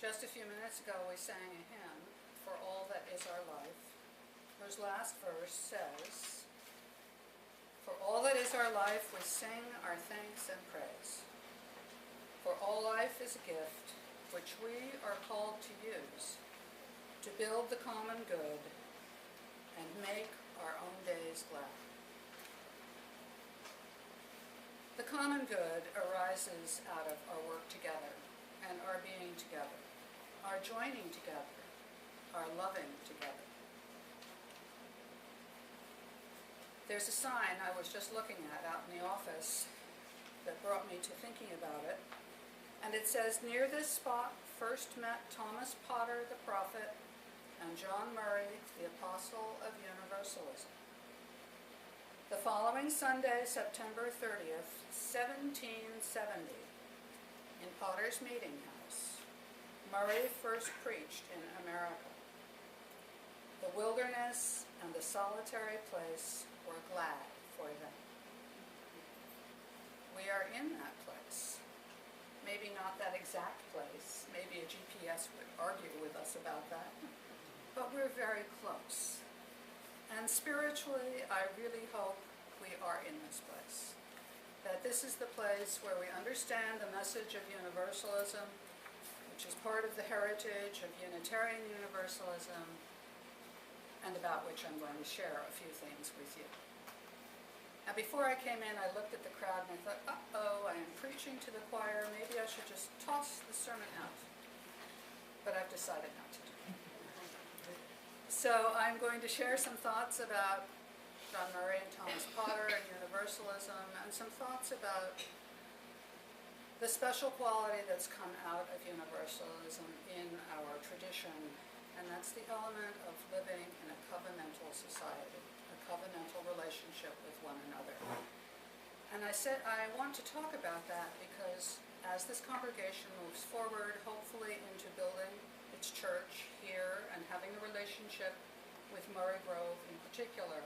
Just a few minutes ago we sang a hymn, For All That Is Our Life, whose last verse says, For all that is our life we sing our thanks and praise. For all life is a gift which we are called to use to build the common good and make our own days glad. The common good arises out of our work together and our being together, our joining together, our loving together. There's a sign I was just looking at out in the office that brought me to thinking about it, and it says, near this spot first met Thomas Potter the prophet and John Murray the apostle of Universalism. The following Sunday, September 30th, 1770, in Potter's Meeting House, Murray first preached in America. The wilderness and the solitary place were glad for them. We are in that place. Maybe not that exact place. Maybe a GPS would argue with us about that. But we're very close. And spiritually, I really hope we are in this place. That this is the place where we understand the message of Universalism, which is part of the heritage of Unitarian Universalism, and about which I'm going to share a few things with you. Now, before I came in, I looked at the crowd and I thought, uh-oh, I am preaching to the choir. Maybe I should just toss the sermon out. But I've decided not to do it. So I'm going to share some thoughts about John Murray and Thomas Potter and Universalism, and some thoughts about the special quality that's come out of Universalism in our tradition, and that's the element of living in a covenantal society, a covenantal relationship with one another. And I said I want to talk about that because as this congregation moves forward, hopefully into building its church here and having a relationship with Murray Grove in particular,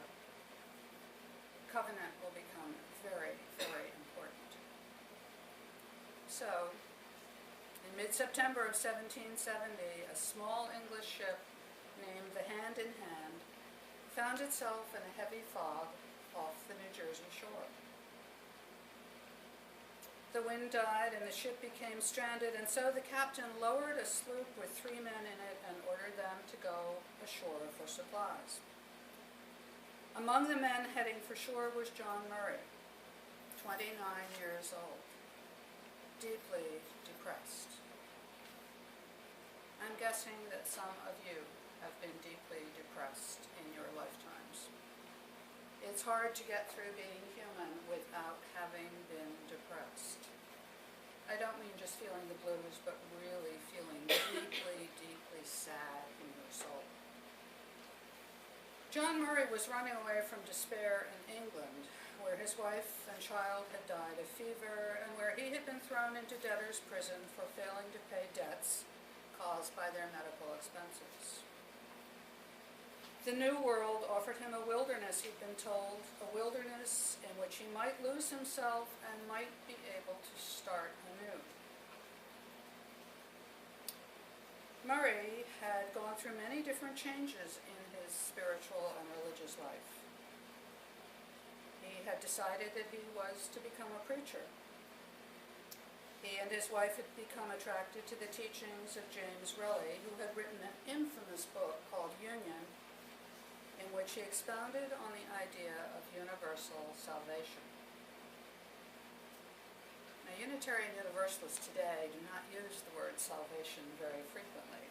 covenant will become very, very important. So, in mid-September of 1770, a small English ship named the Hand in Hand found itself in a heavy fog off the New Jersey shore. The wind died and the ship became stranded, and so the captain lowered a sloop with 3 men in it and ordered them to go ashore for supplies. Among the men heading for shore was John Murray, 29 years old, deeply depressed. I'm guessing that some of you have been deeply depressed in your lifetimes. It's hard to get through being human without having been depressed. I don't mean just feeling the blues, but really feeling deeply, deeply sad in your soul. John Murray was running away from despair in England, where his wife and child had died of fever, and where he had been thrown into debtor's prison for failing to pay debts caused by their medical expenses. The New World offered him a wilderness, he'd been told, a wilderness in which he might lose himself and might be able to start anew. Murray had gone through many different changes in his spiritual and religious life. He had decided that he was to become a preacher. He and his wife had become attracted to the teachings of James Raleigh, who had written an infamous book called Union, in which he expounded on the idea of universal salvation. Now, Unitarian Universalists today do not use the word salvation very frequently.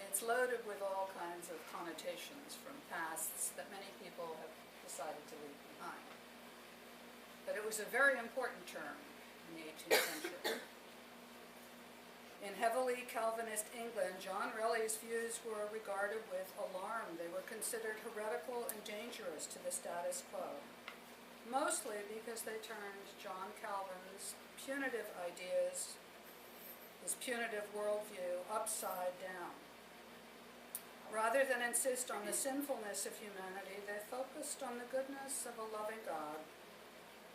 It's loaded with all kinds of connotations from pasts that many people have decided to leave behind. But it was a very important term in the 18th century. In heavily Calvinist England, John Raleigh's views were regarded with alarm. They were considered heretical and dangerous to the status quo, mostly because they turned John Calvin's punitive ideas, his punitive worldview, upside down. Rather than insist on the sinfulness of humanity, they focused on the goodness of a loving God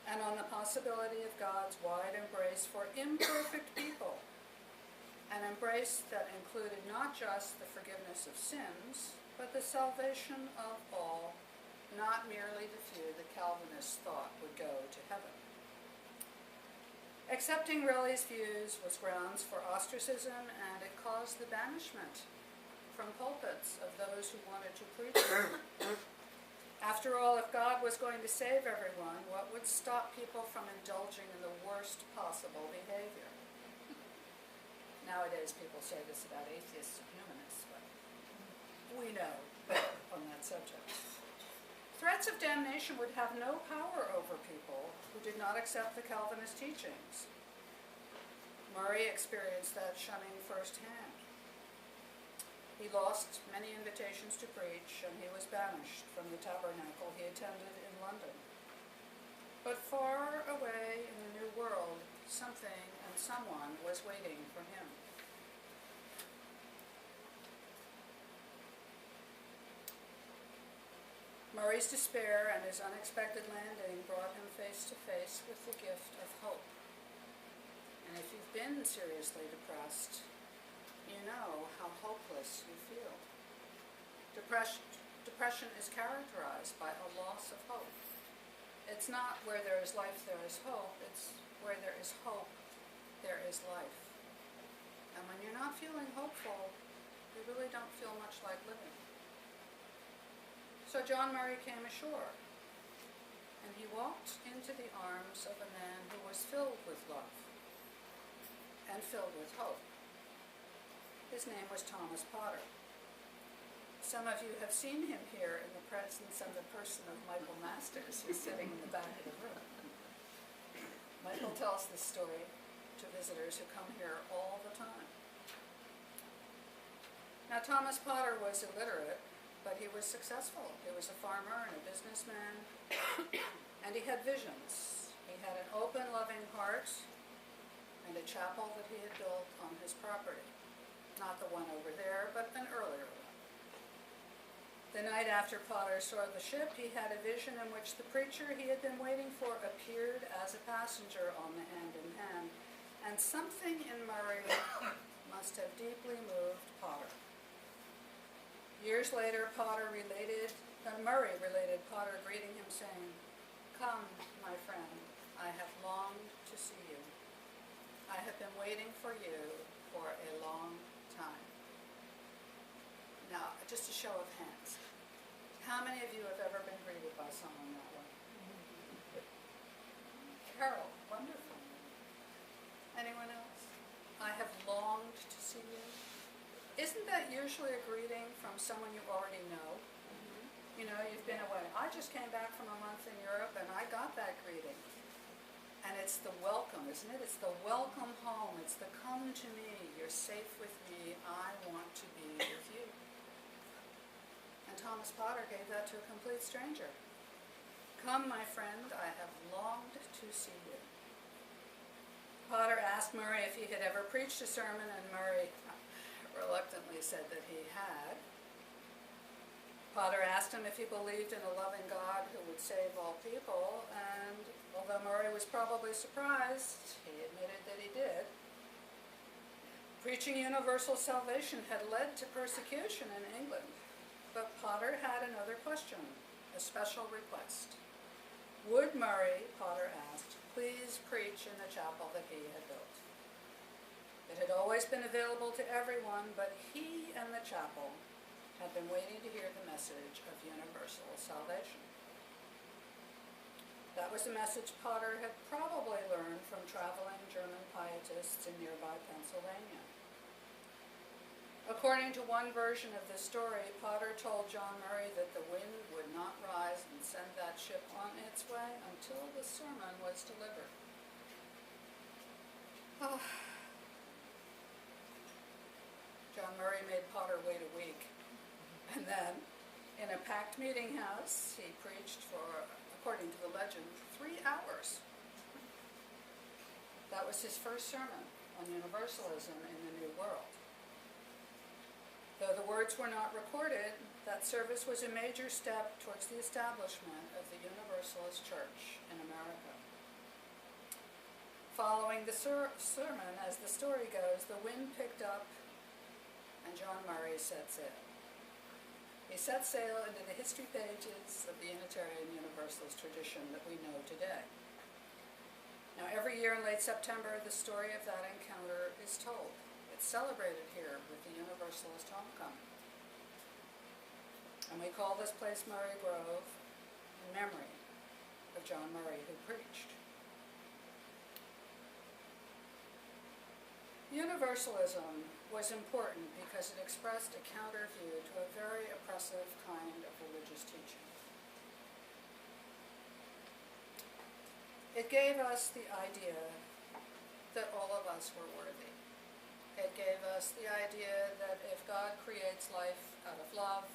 and on the possibility of God's wide embrace for imperfect people an embrace that included not just the forgiveness of sins, but the salvation of all, not merely the few that Calvinists thought would go to heaven. Accepting Riley's views was grounds for ostracism, and it caused the banishment from pulpits of those who wanted to preach it. After all, if God was going to save everyone, what would stop people from indulging in the worst possible behavior? Nowadays, people say this about atheists and humanists, but we know better on that subject. Threats of damnation would have no power over people who did not accept the Calvinist teachings. Murray experienced that shunning firsthand. He lost many invitations to preach, and he was banished from the tabernacle he attended in London. But far away in the New World, something and someone was waiting for him. Murray's despair and his unexpected landing brought him face to face with the gift of hope. And if you've been seriously depressed, you know how hopeless you feel. Depression is characterized by a loss of hope. It's not where there is life, there is hope. It's where there is hope, there is life. And when you're not feeling hopeful, you really don't feel much like living. So John Murray came ashore, and he walked into the arms of a man who was filled with love and filled with hope. His name was Thomas Potter. Some of you have seen him here in the presence and the person of Michael Masters, who's sitting in the back of the room. Michael tells this story to visitors who come here all the time. Now, Thomas Potter was illiterate, but he was successful. He was a farmer and a businessman, and he had visions. He had an open, loving heart and a chapel that he had built on his property. Not the one over there, but an earlier one. The night after Potter saw the ship, he had a vision in which the preacher he had been waiting for appeared as a passenger on the Hand in Hand, and something in Murray must have deeply moved Potter. Years later, Murray related Potter greeting him, saying, "Come, my friend, I have longed to see you. I have been waiting for you for a long time." Now, just a show of hands. How many of you have ever been greeted by someone that way? Carol, wonderful. Anyone else? I have longed to see you. Isn't that usually a greeting from someone you already know? You know, you've been away. I just came back from a month in Europe and I got that greeting. And it's the welcome, isn't it? It's the welcome home. It's the come to me. You're safe with me. I want to be with you. And Thomas Potter gave that to a complete stranger. "Come, my friend, I have longed to see you." Potter asked Murray if he had ever preached a sermon, and Murray reluctantly said that he had. Potter asked him if he believed in a loving God who would save all people, and although Murray was probably surprised, he admitted that he did. Preaching universal salvation had led to persecution in England, but Potter had another question, a special request. Would Murray, Potter asked, please preach in the chapel that he had built? It had always been available to everyone, but he and the chapel had been waiting to hear the message of universal salvation. That was a message Potter had probably learned from traveling German pietists in nearby Pennsylvania. According to one version of the story, Potter told John Murray that the wind would not rise and send that ship on its way until the sermon was delivered. John Murray made Potter wait a week, and then, in a packed meeting house, he preached for, according to the legend, 3 hours. That was his first sermon on universalism in the New World. Though the words were not recorded, that service was a major step towards the establishment of the Universalist Church in America. Following During the sermon, as the story goes, the wind picked up and John Murray set sail. He set sail into the history pages of the Unitarian Universalist tradition that we know today. Now, every year in late September, the story of that encounter is told. It's celebrated here with the Universalist homecoming. And we call this place Murray Grove in memory of John Murray, who preached. Universalism was important because it expressed a counter view to a very oppressive kind of religious teaching. It gave us the idea that all of us were worthy. It gave us the idea that if God creates life out of love,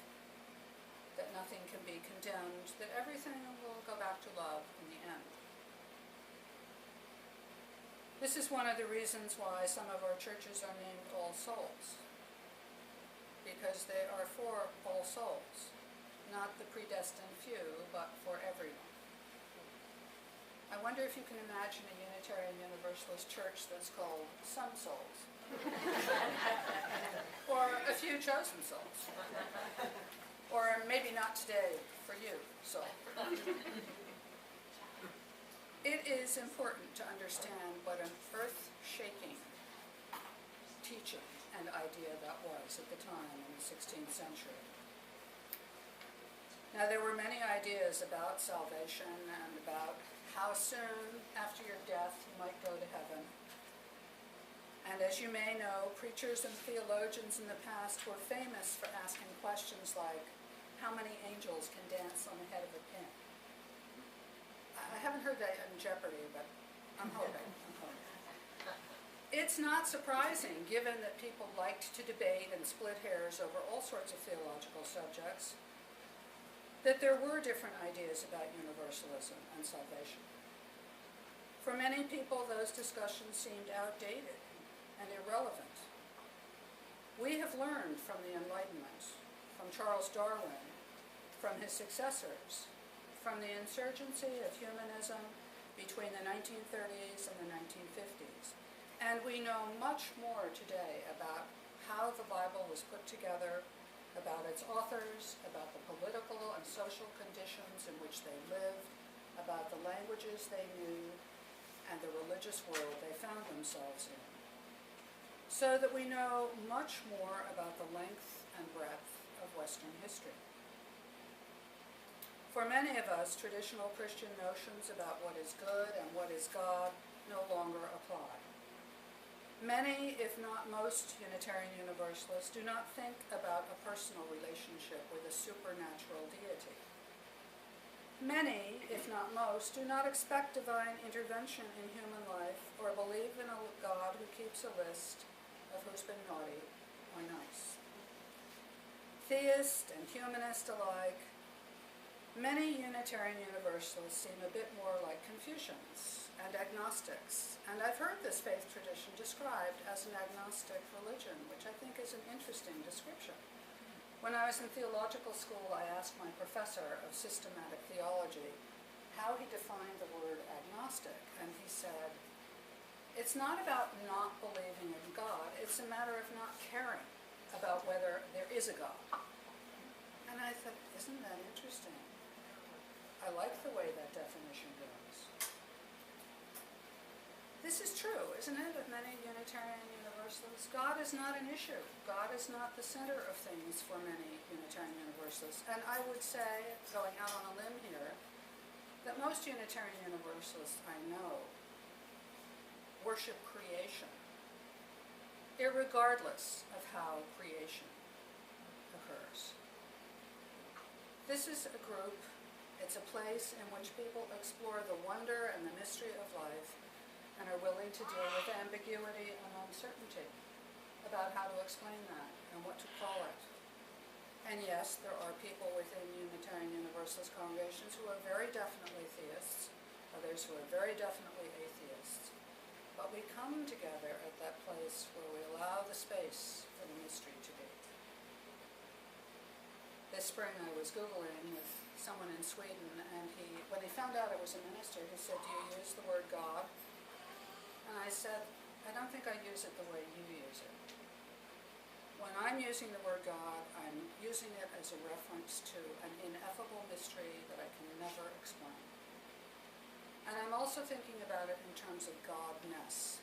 that nothing can be condemned, that everything will go back to love in the end. This is one of the reasons why some of our churches are named All Souls, because they are for all souls, not the predestined few, but for everyone. I wonder if you can imagine a Unitarian Universalist church that's called Some Souls, or a few chosen souls, or maybe not today for you, soul. It is important to understand what an earth-shaking teaching and idea that was at the time in the 16th century. Now, there were many ideas about salvation and about how soon after your death you might go to heaven. And as you may know, preachers and theologians in the past were famous for asking questions like, how many angels can dance on the head of a pin? I haven't heard that in Jeopardy, but I'm hoping. It's not surprising, given that people liked to debate and split hairs over all sorts of theological subjects, that there were different ideas about universalism and salvation. For many people, those discussions seemed outdated and irrelevant. We have learned from the Enlightenment, from Charles Darwin, from his successors, from the insurgency of humanism between the 1930s and the 1950s. And we know much more today about how the Bible was put together, about its authors, about the political and social conditions in which they lived, about the languages they knew, and the religious world they found themselves in. So that we know much more about the length and breadth of Western history. For many of us, traditional Christian notions about what is good and what is God no longer apply. Many, if not most, Unitarian Universalists do not think about a personal relationship with a supernatural deity. Many, if not most, do not expect divine intervention in human life or believe in a God who keeps a list of who's been naughty or nice. Theist and humanist alike, many Unitarian Universalists seem a bit more like Confucians and agnostics, and I've heard this faith tradition described as an agnostic religion, which I think is an interesting description. When I was in theological school, I asked my professor of systematic theology how he defined the word agnostic, and he said, it's not about not believing in God, it's a matter of not caring about whether there is a God. And I thought, isn't that interesting? I like the way that definition goes. This is true, isn't it, of many Unitarian Universalists? God is not an issue. God is not the center of things for many Unitarian Universalists. And I would say, going out on a limb here, that most Unitarian Universalists I know worship creation, irregardless of how creation occurs. This is a group, it's a place in which people explore the wonder and the mystery of life and are willing to deal with ambiguity and uncertainty about how to explain that and what to call it. And yes, there are people within Unitarian Universalist congregations who are very definitely theists, others who are very definitely atheists. But we come together at that place where we allow the space for the mystery to be. This spring I was Googling with someone in Sweden, and when he found out I was a minister, he said, do you use the word God? And I I said, I don't think I use it the way you use it. When I'm using the word God, I'm using it as a reference to an ineffable mystery that I can never explain. And I'm also thinking about it in terms of Godness,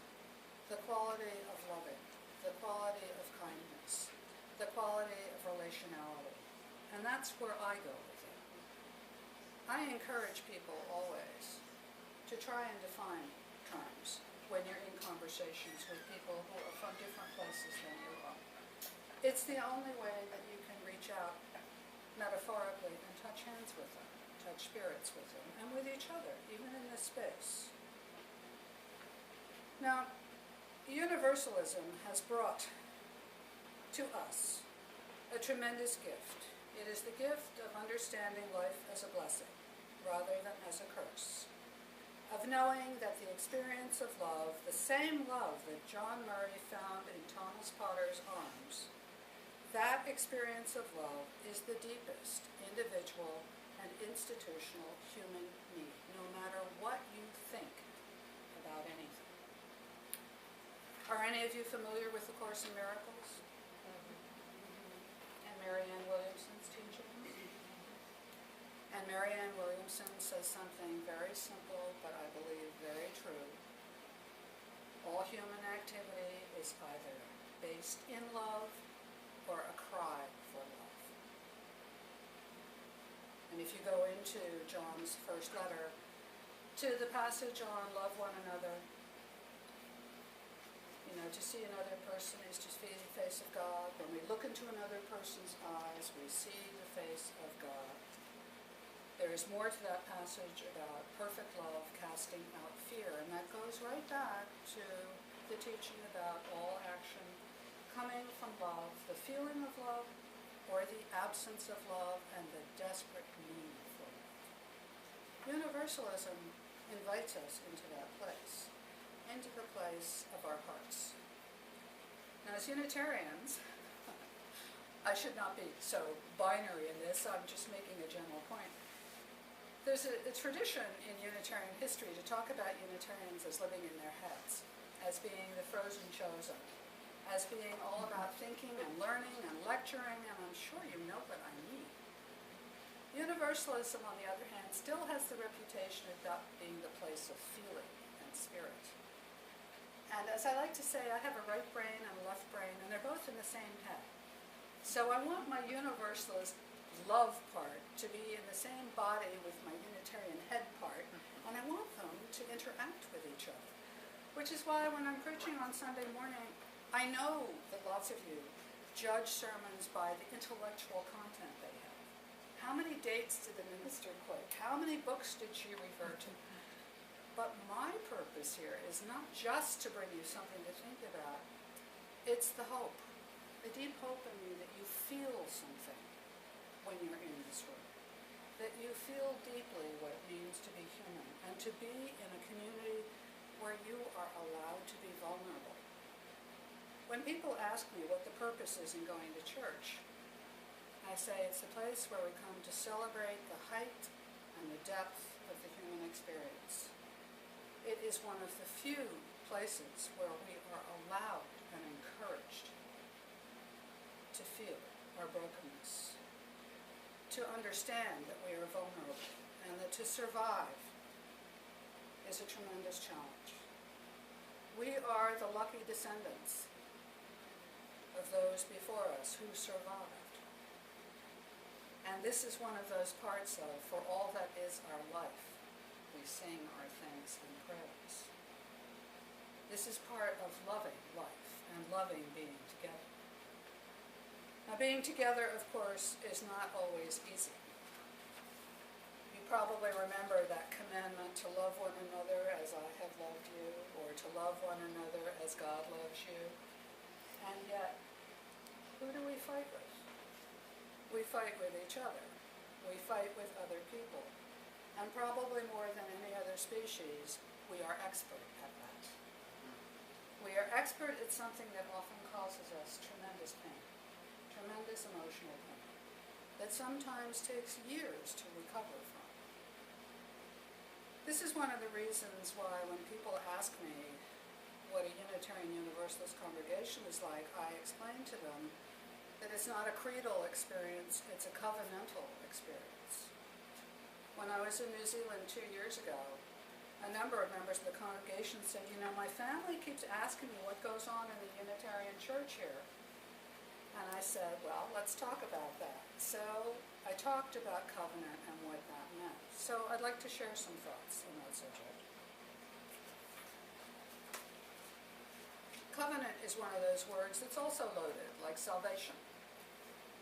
the quality of loving, the quality of kindness, the quality of relationality. And that's where I go with it. I encourage people always to try and define terms when you're in conversations with people who are from different places than you are. It's the only way that you can reach out metaphorically and touch hands with them, touch spirits with them, and with each other, even in this space. Now, universalism has brought to us a tremendous gift. It is the gift of understanding life as a blessing rather than as a curse, of knowing that the experience of love, the same love that John Murray found in Thomas Potter's arms, that experience of love is the deepest individual and institutional human need, no matter what you think about anything. Are any of you familiar with The Course in Miracles? And Marianne Williamson's teachings? And Marianne Williamson says something very simple, but I believe very true. All human activity is either based in love or a cry for love. And if you go into John's first letter, to the passage on love one another, to see another person is to see the face of God. When we look into another person's eyes, we see the face of God. There is more to that passage about perfect love casting out fear, and that goes right back to the teaching about all action coming from love, the feeling of love, or the absence of love, and the desperate need for love. Universalism invites us into that place, into the place of our hearts. Now, as Unitarians, I should not be so binary in this, I'm just making a general point. There's a tradition in Unitarian history to talk about Unitarians as living in their heads, as being the frozen chosen, as being all about thinking and learning and lecturing, and I'm sure you know what I mean. Universalism, on the other hand, still has the reputation of being the place of feeling and spirit. And as I like to say, I have a right brain and a left brain, and they're both in the same head. So I want my universalist love part to be in the same body with my Unitarian head part, and I want them to interact with each other. Which is why when I'm preaching on Sunday morning, I know that lots of you judge sermons by the intellectual content they have. How many dates did the minister quote? How many books did she refer to? But my purpose here is not just to bring you something to think about. It's the hope, the deep hope in you that you feel something when you're in this room. That you feel deeply what it means to be human and to be in a community where you are allowed to be vulnerable. When people ask me what the purpose is in going to church, I say it's a place where we come to celebrate the height and the depth of the human experience. It is one of the few places where we are allowed and encouraged to feel our brokenness, to understand that we are vulnerable, and that to survive is a tremendous challenge. We are the lucky descendants of those before us who survived. And this is one of those parts of, for all that is our life, we sing our thanks and prayers. This is part of loving life and loving being together. Now, being together, of course, is not always easy. You probably remember that commandment to love one another as I have loved you, or to love one another as God loves you. And yet, who do we fight with? We fight with each other. We fight with other people. And probably more than any other species, we are expert at that. We are expert at something that often causes us tremendous pain, tremendous emotional pain, that sometimes takes years to recover from. This is one of the reasons why when people ask me, what a Unitarian Universalist congregation is like, I explain to them that it's not a creedal experience, it's a covenantal experience. When I was in New Zealand 2 years ago, a number of members of the congregation said, you know, my family keeps asking me what goes on in the Unitarian Church here. And I said, well, let's talk about that. So I talked about covenant and what that meant. So I'd like to share some thoughts on that subject. Covenant is one of those words that's also loaded, like salvation.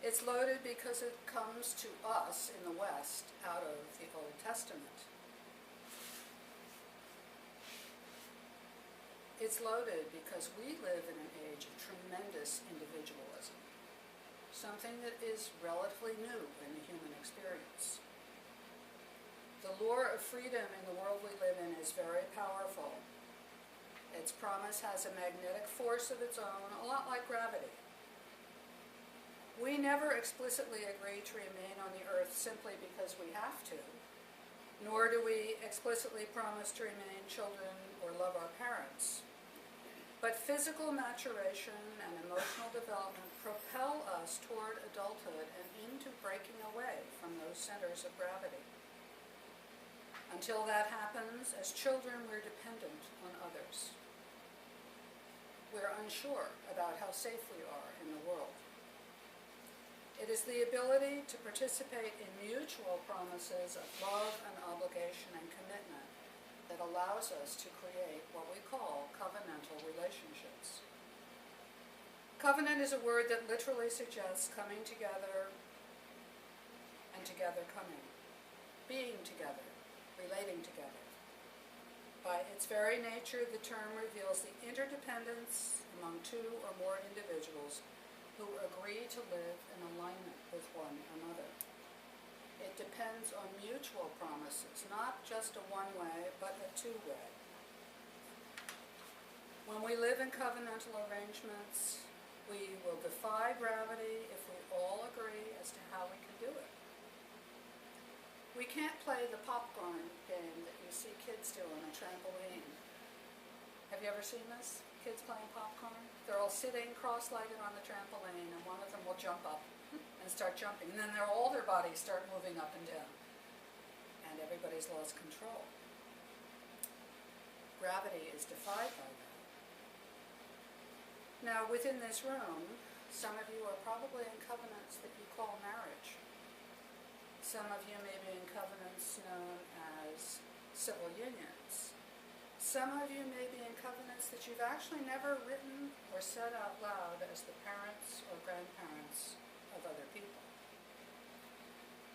It's loaded because it comes to us in the West out of the Old Testament. It's loaded because we live in an age of tremendous individualism, something that is relatively new in the human experience. The lure of freedom in the world we live in is very powerful. Its promise has a magnetic force of its own, a lot like gravity. We never explicitly agree to remain on the earth simply because we have to, nor do we explicitly promise to remain children or love our parents. But physical maturation and emotional development propel us toward adulthood and into breaking away from those centers of gravity. Until that happens, as children, we're dependent on others. We're unsure about how safe we are in the world. It is the ability to participate in mutual promises of love and obligation and commitment that allows us to create what we call covenantal relationships. Covenant is a word that literally suggests coming together and together coming, being together, relating together. By its very nature, the term reveals the interdependence among two or more individuals who agree to live in alignment with one another. It depends on mutual promises, not just a one-way, but a two-way. When we live in covenantal arrangements, we will defy gravity if we all agree as to how we can do it. We can't play the popcorn game that you see kids do on a trampoline. Have you ever seen this? Kids playing popcorn? They're all sitting cross-legged on the trampoline, and one of them will jump up and start jumping. And then all their bodies start moving up and down. And everybody's lost control. Gravity is defied by that. Now, within this room, some of you are probably in covenants that you call marriage. Some of you may be in covenants known as civil unions. Some of you may be in covenants that you've actually never written or said out loud as the parents or grandparents of other people.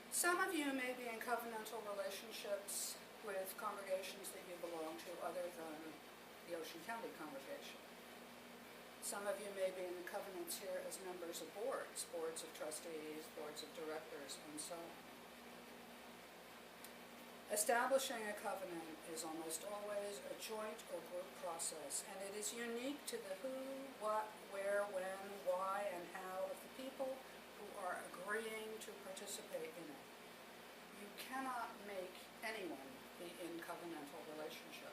Some of you may be in covenantal relationships with congregations that you belong to other than the Ocean County congregation. Some of you may be in covenants here as members of boards, boards of trustees, boards of directors, and so on. Establishing a covenant is almost always a joint or group process, and it is unique to the who, what, where, when, why, and how of the people who are agreeing to participate in it. You cannot make anyone be in covenantal relationship.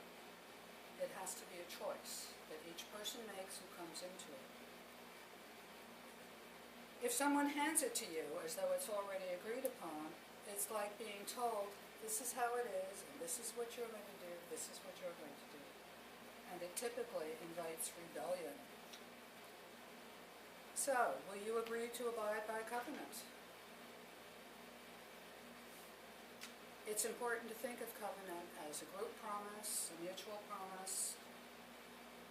It has to be a choice that each person makes who comes into it. If someone hands it to you as though it's already agreed upon, it's like being told, this is how it is, and this is what you're going to do, this is what you're going to do. And it typically invites rebellion. So, will you agree to abide by covenant? It's important to think of covenant as a group promise, a mutual promise,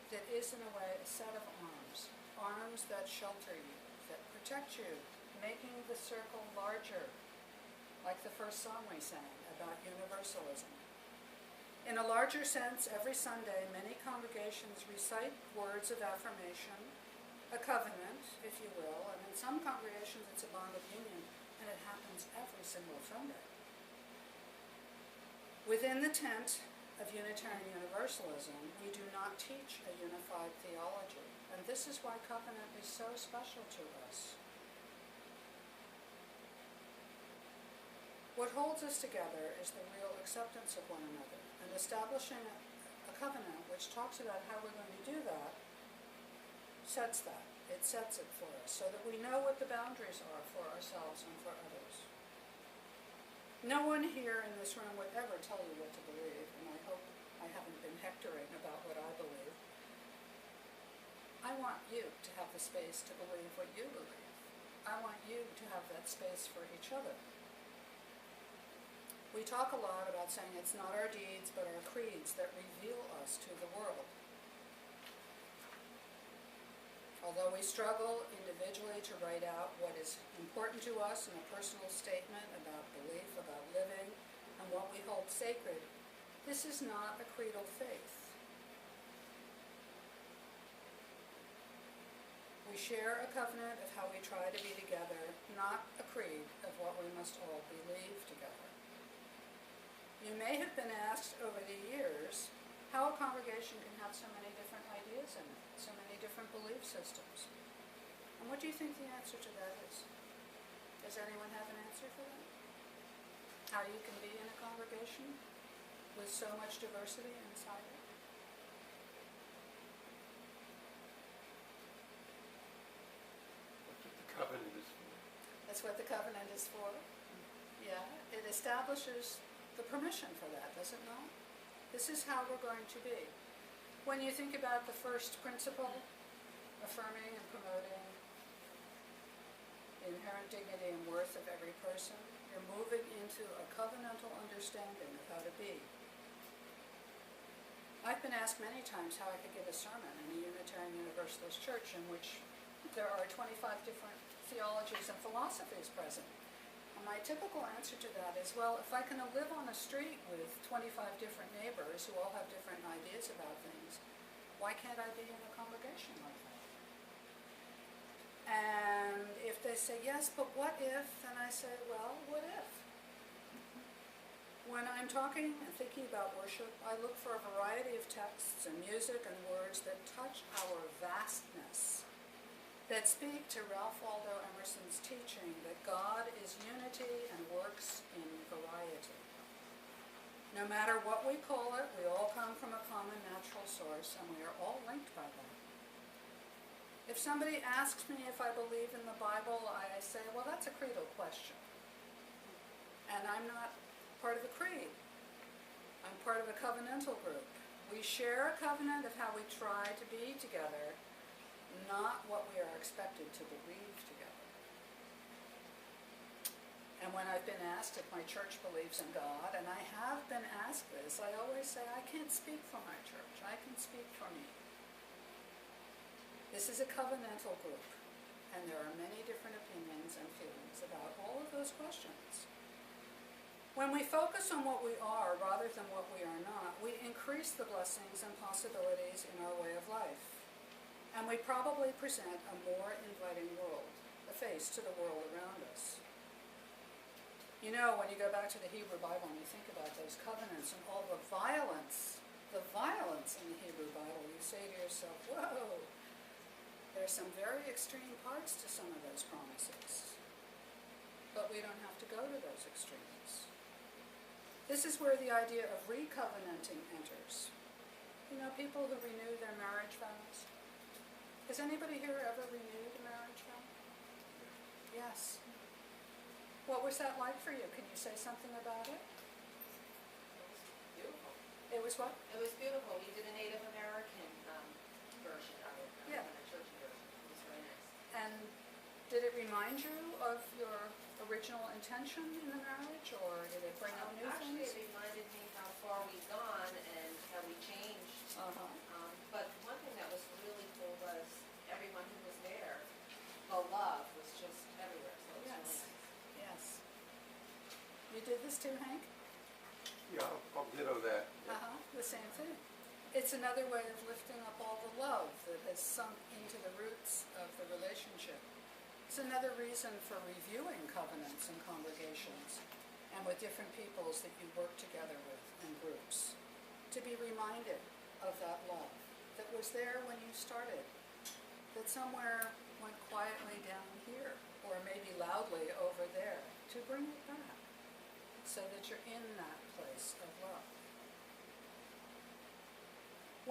that is in a way a set of arms. Arms that shelter you, that protect you, making the circle larger, like the first song we sang about universalism. In a larger sense, every Sunday, many congregations recite words of affirmation, a covenant, if you will, and in some congregations it's a bond of union, and it happens every single Sunday. Within the tent of Unitarian Universalism, we do not teach a unified theology, and this is why covenant is so special to us. What holds us together is the real acceptance of one another, and establishing a covenant, which talks about how we're going to do that, sets that. It sets it for us so that we know what the boundaries are for ourselves and for others. No one here in this room would ever tell you what to believe, and I hope I haven't been hectoring about what I believe. I want you to have the space to believe what you believe. I want you to have that space for each other. We talk a lot about saying it's not our deeds but our creeds that reveal us to the world. Although we struggle individually to write out what is important to us in a personal statement about belief, about living, and what we hold sacred, this is not a creedal faith. We share a covenant of how we try to be together, not a creed of what we must all believe together. You may have been asked over the years how a congregation can have so many different ideas in it, so many different belief systems. And what do you think the answer to that is? Does anyone have an answer for that? How you can be in a congregation with so much diversity inside it? That's what the covenant is for. That's what the covenant is for. Yeah, it establishes the permission for that, does it not? This is how we're going to be. When you think about the first principle, affirming and promoting the inherent dignity and worth of every person, you're moving into a covenantal understanding of how to be. I've been asked many times how I could give a sermon in a Unitarian Universalist church in which there are 25 different theologies and philosophies present. And my typical answer to that is, well, if I can live on a street with 25 different neighbors who all have different ideas about things, why can't I be in a congregation like that? And if they say, yes, but what if? Then I say, well, what if? When I'm talking and thinking about worship, I look for a variety of texts and music and words that touch our vastness, that speak to Ralph Waldo Emerson's teaching that God is unity and works in variety. No matter what we call it, we all come from a common natural source, and we are all linked by that. If somebody asks me if I believe in the Bible, I say, well, that's a creedal question. And I'm not part of a creed. I'm part of a covenantal group. We share a covenant of how we try to be together, not what we are expected to believe together. And when I've been asked if my church believes in God, and I have been asked this, I always say, I can't speak for my church. I can speak for me. This is a covenantal group, and there are many different opinions and feelings about all of those questions. When we focus on what we are rather than what we are not, we increase the blessings and possibilities in our way of life. And we probably present a more inviting world, a face to the world around us. You know, when you go back to the Hebrew Bible and you think about those covenants and all the violence in the Hebrew Bible, you say to yourself, whoa, there's some very extreme parts to some of those promises. But we don't have to go to those extremes. This is where the idea of recovenanting enters. You know, people who renew their marriage vows. Has anybody here ever renewed a marriage vow? Yes. What was that like for you? Can you say something about it? It was beautiful. It was what? It was beautiful. We did a Native American version of it, Yeah. a church version. It was very nice. And did it remind you of your original intention in the marriage, or did it bring up new Actually, things? it reminded me how far we've gone and how we changed. Uh-huh. But one thing that was really cool was everyone who was there, the love was just everywhere. So it was Yes. really nice. Yes. You did this too, Hank? Yeah, I'll ditto that. Uh-huh, the same thing. It's another way of lifting up all the love that has sunk into the roots of the relationship. It's another reason for reviewing covenants and congregations and with different peoples that you work together with in groups, to be reminded of that love that was there when you started, that somewhere went quietly down here or maybe loudly over there, to bring it back so that you're in that place of love.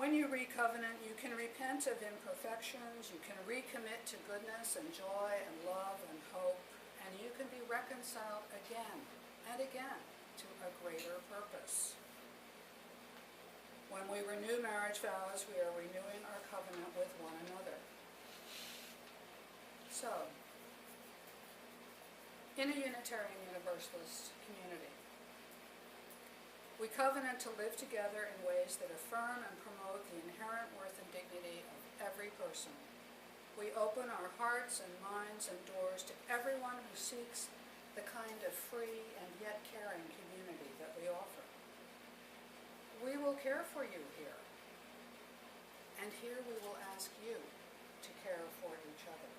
When you recovenant, you can repent of imperfections, you can recommit to goodness and joy and love and hope, and you can be reconciled again and again to a greater purpose. When we renew marriage vows, we are renewing our covenant with one another. So, in a Unitarian Universalist community, we covenant to live together in ways that affirm and promote the inherent worth and dignity of every person. We open our hearts and minds and doors to everyone who seeks the kind of free and yet caring community that we offer. We will care for you here, and here we will ask you to care for each other.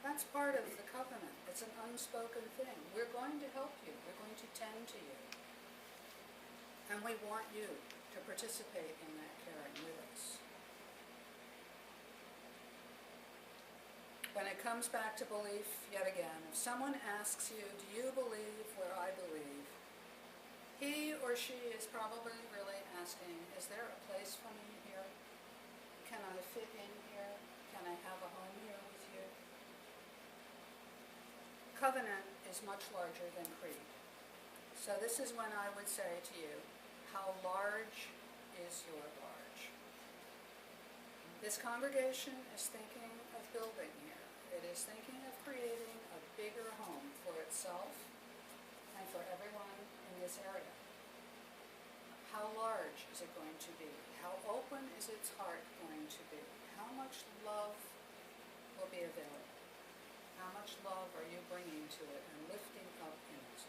That's part of the covenant. It's an unspoken thing. We're going to help you. We're going to tend to you. And we want you to participate in that caring with us. When it comes back to belief, yet again, if someone asks you, do you believe what I believe? He or she is probably really asking, is there a place for me here? Can I fit in here? Can I have a home here with you? Covenant is much larger than creed. So this is when I would say to you, how large is your large? This congregation is thinking of building here. It is thinking of creating a bigger home for itself and for everyone in this area. How large is it going to be? How open is its heart going to be? How much love will be available? How much love are you bringing to it and lifting up in it?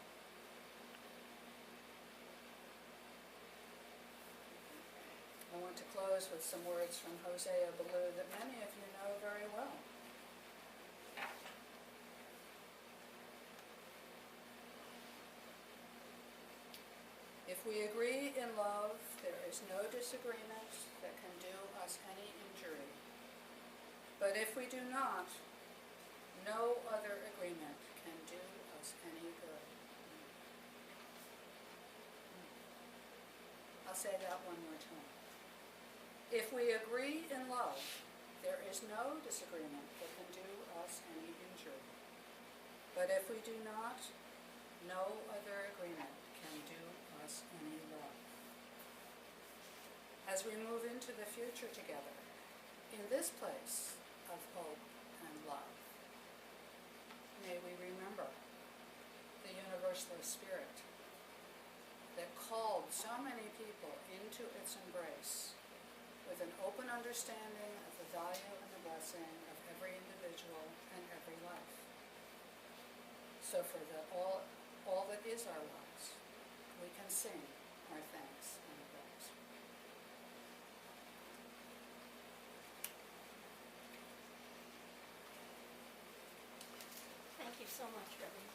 I want to close with some words from Hosea Ballou that many of you know very well. If we agree in love, there is no disagreement that can do us any injury. But if we do not, no other agreement can do us any good. I'll say that one more time. If we agree in love, there is no disagreement that can do us any injury. But if we do not, no other agreement can do us any love. As we move into the future together, in this place of hope and love, may we remember the Universalist spirit that called so many people into its embrace with an open understanding of the value and the blessing of every individual and every life. So for all that is our lives, we can sing our thanks and praise. Thank you so much, Reverend.